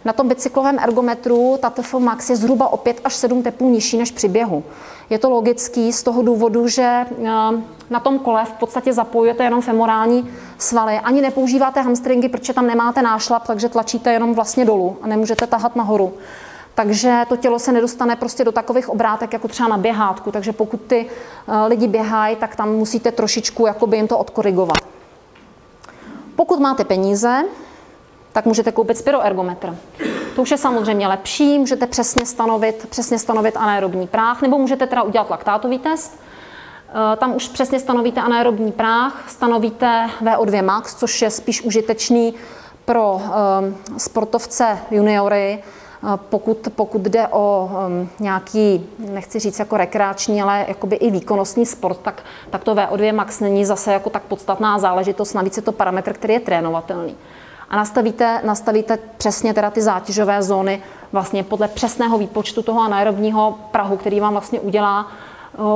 Na tom bicyklovém ergometru ta TF Max je zhruba o 5 až 7 tepů nižší než při běhu. Je to logický z toho důvodu, že na tom kole v podstatě zapojujete jenom femorální svaly. Ani nepoužíváte hamstringy, protože tam nemáte nášlap, takže tlačíte jenom vlastně dolů a nemůžete tahat nahoru. Takže to tělo se nedostane prostě do takových obrátek, jako třeba na běhátku. Takže pokud ty lidi běhají, tak tam musíte trošičku jakoby jim to odkorigovat. Pokud máte peníze, tak můžete koupit spiroergometr. To už je samozřejmě lepší, můžete přesně stanovit anaerobní práh, nebo můžete teda udělat laktátový test. Tam už přesně stanovíte anaerobní práh, stanovíte VO2 max, což je spíš užitečný pro sportovce juniory. Pokud jde o nějaký, nechci říct jako rekreační, ale jakoby i výkonnostní sport, tak to VO2 max není zase jako tak podstatná záležitost, navíc je to parametr, který je trénovatelný. A nastavíte přesně teda ty zátěžové zóny vlastně podle přesného výpočtu toho anaerobního prahu, který vám vlastně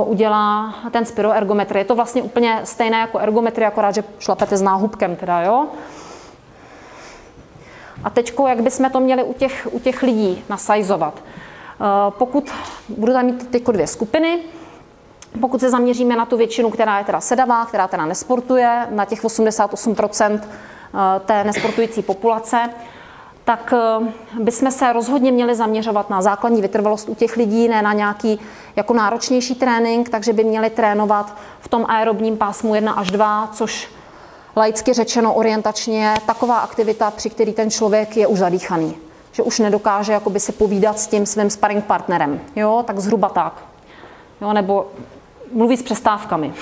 udělá ten spiroergometr. Je to vlastně úplně stejné jako ergometry, akorát, že šlapete s náhubkem teda, jo. A teďko, jak bychom to měli u těch lidí nasajzovat. Pokud budu tam mít tyko dvě skupiny, pokud se zaměříme na tu většinu, která je teda sedavá, která teda nesportuje, na těch 88% té nesportující populace, tak bychom se rozhodně měli zaměřovat na základní vytrvalost u těch lidí, ne na nějaký jako náročnější trénink, takže by měli trénovat v tom aerobním pásmu 1 až 2, což laicky řečeno orientačně je taková aktivita, při který ten člověk je už zadýchaný, že už nedokáže jakoby si povídat s tím svým sparring partnerem, jo, tak zhruba tak, jo, nebo mluvit s přestávkami.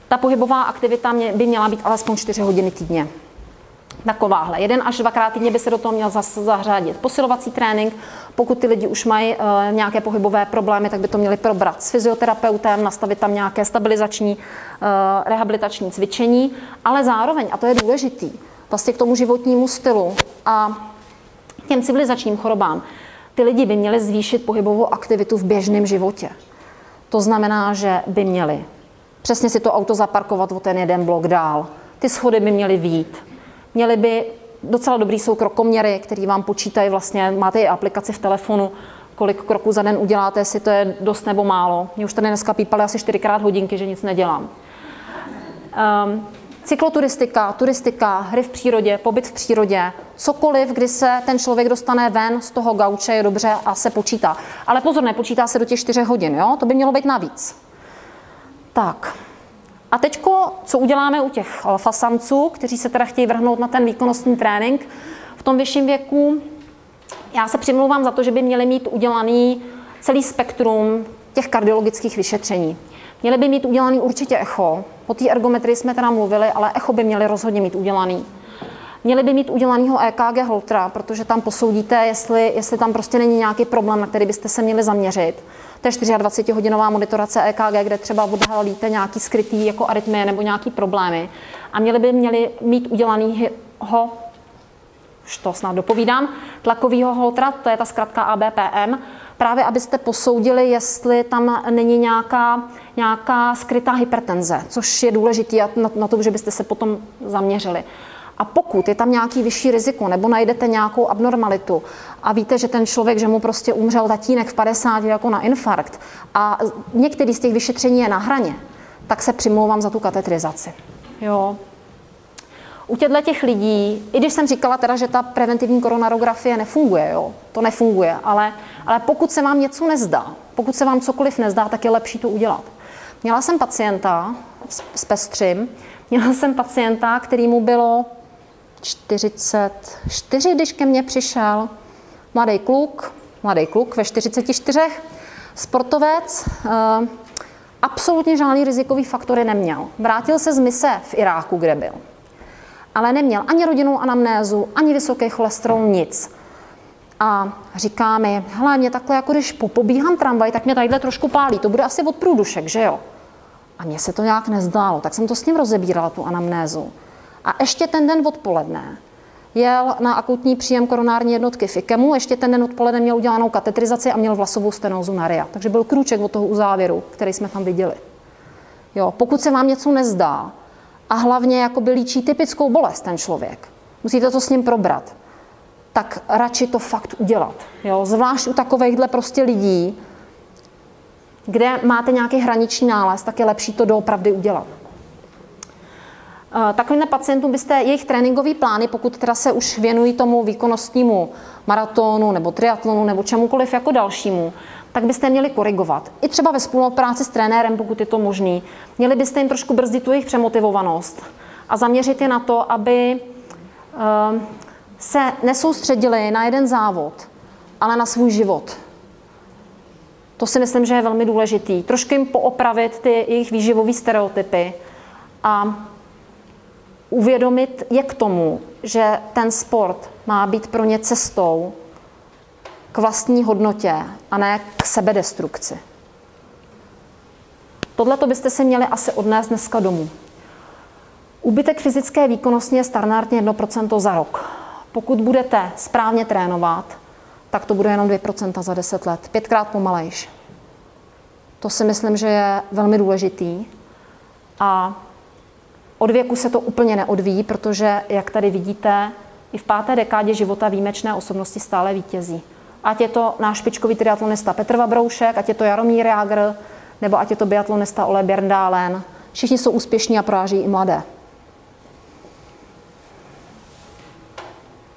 Ta pohybová aktivita by měla být alespoň 4 hodiny týdně. Takováhle. 1 až 2krát týdně by se do toho měl zařadit posilovací trénink. Pokud ty lidi už mají nějaké pohybové problémy, tak by to měli probrat s fyzioterapeutem, nastavit tam nějaké stabilizační, rehabilitační cvičení, ale zároveň, a to je důležitý, vlastně k tomu životnímu stylu a těm civilizačním chorobám, ty lidi by měli zvýšit pohybovou aktivitu v běžném životě. To znamená, že by měli přesně si to auto zaparkovat o ten jeden blok dál. Ty schody by měly vyjít. Měli by docela dobrý jsou krokoměry, který vám počítají vlastně, máte i aplikaci v telefonu, kolik kroků za den uděláte, jestli to je dost nebo málo. Mě už tady dneska pípali asi 4x hodinky, že nic nedělám. Cykloturistika, turistika, hry v přírodě, pobyt v přírodě, cokoliv, kdy se ten člověk dostane ven z toho gauče, je dobře a se počítá. Ale pozor, nepočítá se do těch 4 hodin, jo? To by mělo být navíc. Tak. A teďko, co uděláme u těch alfasamců, kteří se teda chtějí vrhnout na ten výkonnostní trénink v tom vyšším věku, já se přimlouvám za to, že by měli mít udělaný celý spektrum těch kardiologických vyšetření. Měli by mít udělaný určitě echo, o té ergometrii jsme teda mluvili, ale echo by měli rozhodně mít udělaný. Měli by mít udělanýho EKG Holtera, protože tam posoudíte, jestli tam prostě není nějaký problém, na který byste se měli zaměřit. To je 24hodinová monitorace EKG, kde třeba odhalíte nějaký skrytý jako arytmie nebo nějaký problémy. A měli mít udělanýho, už to snad dopovídám, tlakovýho Holtera, to je ta zkratka ABPM, právě abyste posoudili, jestli tam není nějaká skrytá hypertenze, což je důležité na to, že byste se potom zaměřili. A pokud je tam nějaký vyšší riziko nebo najdete nějakou abnormalitu a víte, že ten člověk, že mu prostě umřel tatínek v 50 jako na infarkt a některý z těch vyšetření je na hraně, tak se přimlouvám za tu katetrizaci. Jo. U těch lidí, i když jsem říkala teda, že ta preventivní koronarografie nefunguje, jo, to nefunguje, ale pokud se vám něco nezdá, pokud se vám cokoliv nezdá, tak je lepší to udělat. Měla jsem pacienta s pestřím, který mu bylo 44, když ke mně přišel, mladý kluk ve 44, sportovec, absolutně žádný rizikový faktory neměl. Vrátil se z mise v Iráku, kde byl. Ale neměl ani rodinnou anamnézu, ani vysoký cholesterol, nic. A říká mi, hele, mě takhle, jako když pobíhám tramvaj, tak mě tadyhle trošku pálí, to bude asi od průdušek, že jo? A mně se to nějak nezdálo, tak jsem to s ním rozebírala, tu anamnézu. A ještě ten den odpoledne jel na akutní příjem koronární jednotky v IKEMu, ještě ten den odpoledne měl udělanou katetrizaci a měl vlasovou stenózu na RIA. Takže byl krůček od toho uzávěru, který jsme tam viděli. Jo, pokud se vám něco nezdá a hlavně jakoby líčí typickou bolest ten člověk, musíte to s ním probrat, tak radši to fakt udělat. Jo, zvlášť u takovejchhle prostě lidí, kde máte nějaký hraniční nález, tak je lepší to doopravdy udělat. Takovým pacientům byste jejich tréninkové plány, pokud teda se už věnují tomu výkonnostnímu maratonu nebo triatlonu nebo čemukoliv jako dalšímu, tak byste měli korigovat. I třeba ve spolupráci s trenérem, pokud je to možný. Měli byste jim trošku brzdit tu jejich přemotivovanost a zaměřit je na to, aby se nesoustředili na jeden závod, ale na svůj život. To si myslím, že je velmi důležitý. Trošku jim poopravit ty jejich výživové stereotypy a uvědomit je k tomu, že ten sport má být pro ně cestou k vlastní hodnotě a ne k sebedestrukci. Tohleto byste si měli asi odnést dneska domů. Úbytek fyzické výkonnostně je standardně 1% za rok. Pokud budete správně trénovat, tak to bude jenom 2% za 10 let. 5krát pomalejš. To si myslím, že je velmi důležitý. A od věku se to úplně neodvíjí, protože, jak tady vidíte, i v 5. dekádě života výjimečné osobnosti stále vítězí. Ať je to náš špičkový triatlonista Petr Vabroušek, ať je to Jaromír Jágr, nebo ať je to biatlonista Ole Bjerndalen. Všichni jsou úspěšní a poráží i mladé.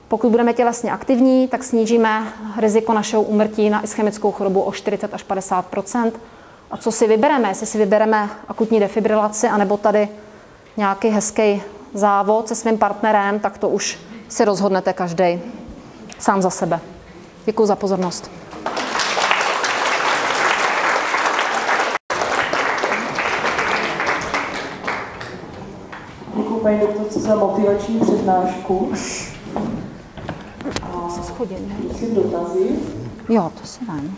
Pokud budeme tělesně aktivní, tak snížíme riziko našeho úmrtí na ischemickou chorobu o 40 až 50%. A co si vybereme? Jestli si vybereme akutní defibrilaci, anebo tady nějaký hezký závod se svým partnerem, tak to už si rozhodnete každý sám za sebe. Děkuji za pozornost. Děkuji paní doktorce za motivační přednášku. Prosím dotazy. Jo, to si vem.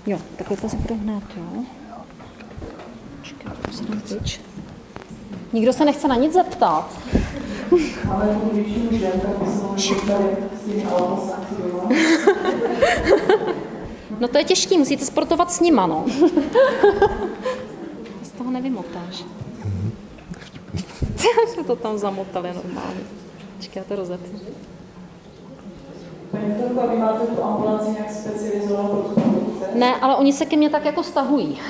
Jo, takhle to se bude hned, jo. Počkej, to se dám pryč. Nikdo se nechce na nic zeptat. Ale když už jen, tak myslím, že tady s těmi autosanky doma. No to je těžký, musíte sportovat s nima, no. Z toho nevymotáš. Jsme to tam zamotali normálně. Počkej, já to rozepnu. Paní doktorko, vy máte tu ambulanci nějak specializovanou pro tu produkce? Ne, ale oni se ke mně tak jako stahují.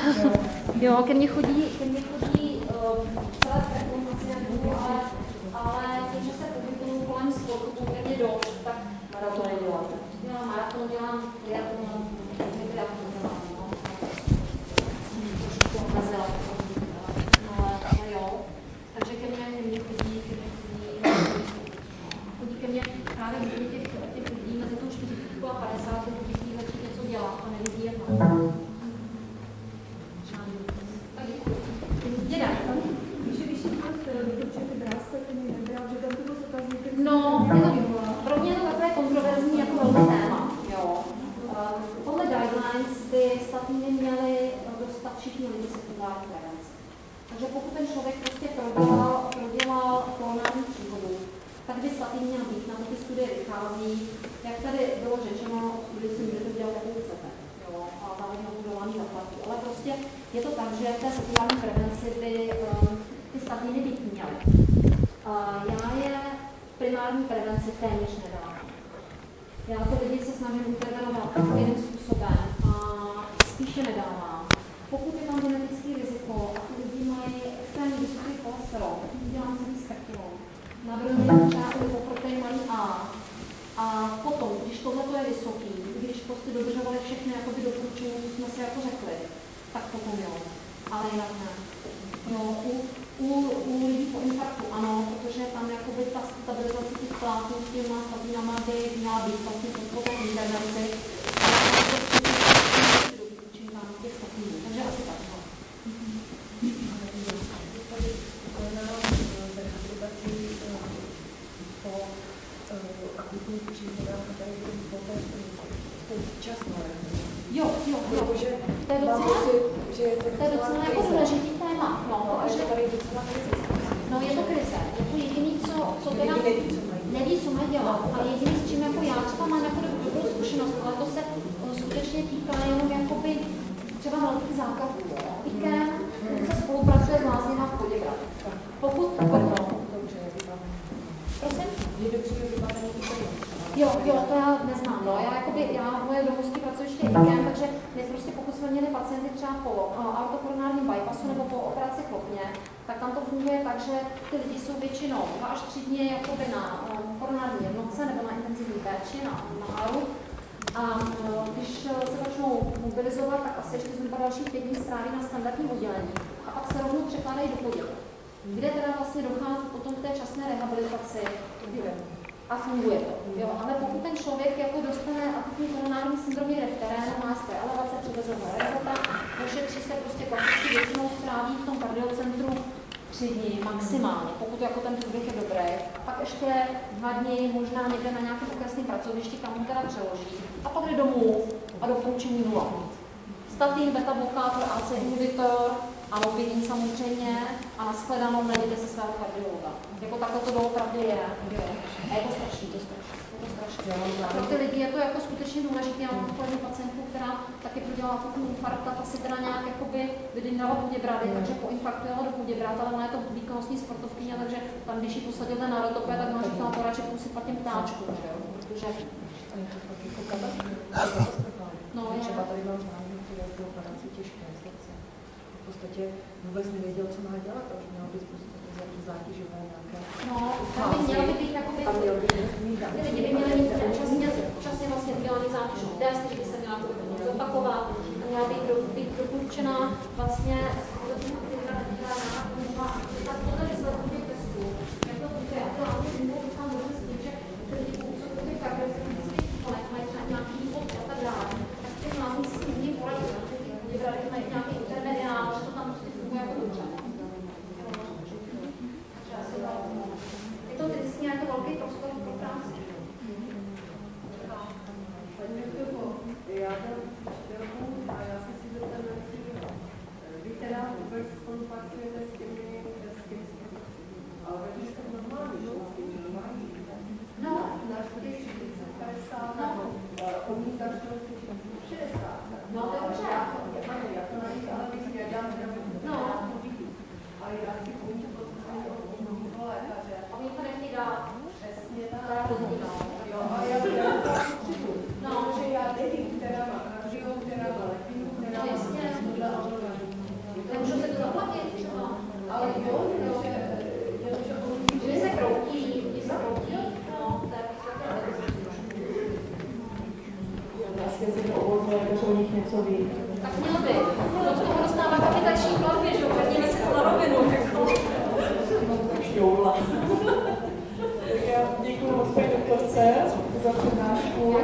Jo, ke mně chodí celé spektrum pacientů, ale tím, že se pohybuju kolem sportu poměrně dost, tak Maraton neděláte? dělám maraton, dělám triatlon, trošičku omezila. Ale jo, takže ke mně chodí ke mně právě těch lidí mezi tou 40 a 50 lidí, kteří začít něco dělat a nevidí jak má. No, pro mě je to takové kontroverzní jako velké téma. Jo. Podle guidelines by statiny měly dostat všichni lidi sekundární prevenci. Takže pokud ten člověk prostě prodělal koronární příhodu, tak by statin měl být. Na to ty studie vychází. Jak tady bylo řečeno, studie si můžete dělat, jakou chcete. Jo, a záleží na budování zaplatí. Ale prostě je to tak, že v té sekundární prevenci by ty statiny být měly. Já je primární prevenci téměř nedávám. Já to lidi se snažím intervenovat jiným způsobem a spíše nedávám. Pokud je tam genetický riziko a ty lidi mají extrémně vysoký cholesterol, dělám celý spektrum. Navrhuji třeba lipoprotein malý a potom, když tohle je vysoký, když prostě dodržovali všechny doporučení, co jsme si jako řekli, tak potom jo, ale jinak ne. No, u lidí po infarktu ano, protože tam jakoby ta stabilizace těch plátů s těma statinama by měla být vlastně po té intervenci. Těch statinů, takže asi tak. Po akutních příhodách a tady po té včasné. Jo. To je docela jako důležitý téma. No, protože tady je docela krize. No, je to krize. Jako jediný, co teda neví, co má dělat. A jediný, s čím jako já třeba mám jako dobrou zkušenost, ale to se skutečně týká jenom jakoby třeba velkých zákazů. IKEM se spolupracuje s Lázeňma v Poděbradech. Pokud prosím? Jo, to já neznám. No. Moje domovské pracoviště je IKEM, takže my prostě pokud jsme měli pacienty třeba po aortokoronárním bypassu nebo po operaci klopně, tak tam to funguje tak, že ty lidi jsou většinou 2 až 3 dny jakoby na koronární jednotce nebo na intenzivní péči, na ARU. A když se začnou mobilizovat, tak asi ještě zhruba dalších 5 dní stráví na standardním oddělení a pak se rovnou překládají do Poděbrad, kde teda vlastně dochází potom k té časné rehabilitaci a funguje to. Jo. Ale pokud ten člověk jako dostane akutní koronární syndrom v terénu, má své elevace, přivezová rezota, ošetří se prostě klasicky většinou stráví v tom kardiocentru 3 dny maximálně, pokud jako ten průběh je dobrý. Pak ještě 2 dny možná někde na nějakém okresném pracovišti, kam mu teda přeloží. A pak jde domů a doporučení 0. Statin, beta blokátor, AC inhibitor, Ano, vidím samozřejmě a nashledanou, najděte si svého kardiologa. Jako takhle to doopravdy je. A je to strašný, to strašný. Pro ty lidi je to jako skutečně důležité. Já mám takovou pacientku, která taky prodělala takový infarkt a ta si teda nějak jakoby vydýmala Poděbrady, takže po infarktu jela do Poděbrad, ale ona je to výkonnostní sportovkyně, takže tam, když ji posadil ten národopé, tak ona říkala, to radši posypat těm ptáčkům, že jo, protože... No, třeba tady mám známý, které to operaci těžké srdce. V podstatě vůbec nevěděl, co má dělat, a už mělo být prostě zátěžové nějaké. No, tam by mělo být jakoby... Ty lidi by měli mít časně vlastně udělaný zátěžový test, že by se měla zopakovat, měla být doporučená vlastně tak podle výsledků těch testů, jak to bude, a to hlavně doufám dobře s tím, že lidi pokud jsou těch kardiologických kolek, mají třeba nějaký vývod a tak dále, tak těch hlavní si s tím není poradit, že ty Poděbrady mají nějaký intermediál, že to tam prostě funguje jako dobře. Je to tristní a je to velký prostor pro práci. Já mám učitelku a já jsem si zeptala, vy teda vůbec spolupracujete s těmi ale vy jste normální, že normální. No, na těch 50, oni začnou si 60. no to je dobře. Ano, já to najít, ale myslím, já dělám No. A já si pomůžu od lékaře. A mě to nechtějí dát. Přesně To tak. je rozdíl. Jo, a já přijdu. No, že já nevím, která má kardiovu, která má lepinu, která No, má jasně. tohle a tohle. Nemůžu se to zaplatit třeba. Ale jo, že Když se kroutí, no, to je Vlastně si to obor lékař o nich něco ví. tak mělo by. Od toho dostává kapitační platby, že jo, vrhneme si to na rovinu. Šťoula. Tak já děkuji moc paní doktorce za přednášku.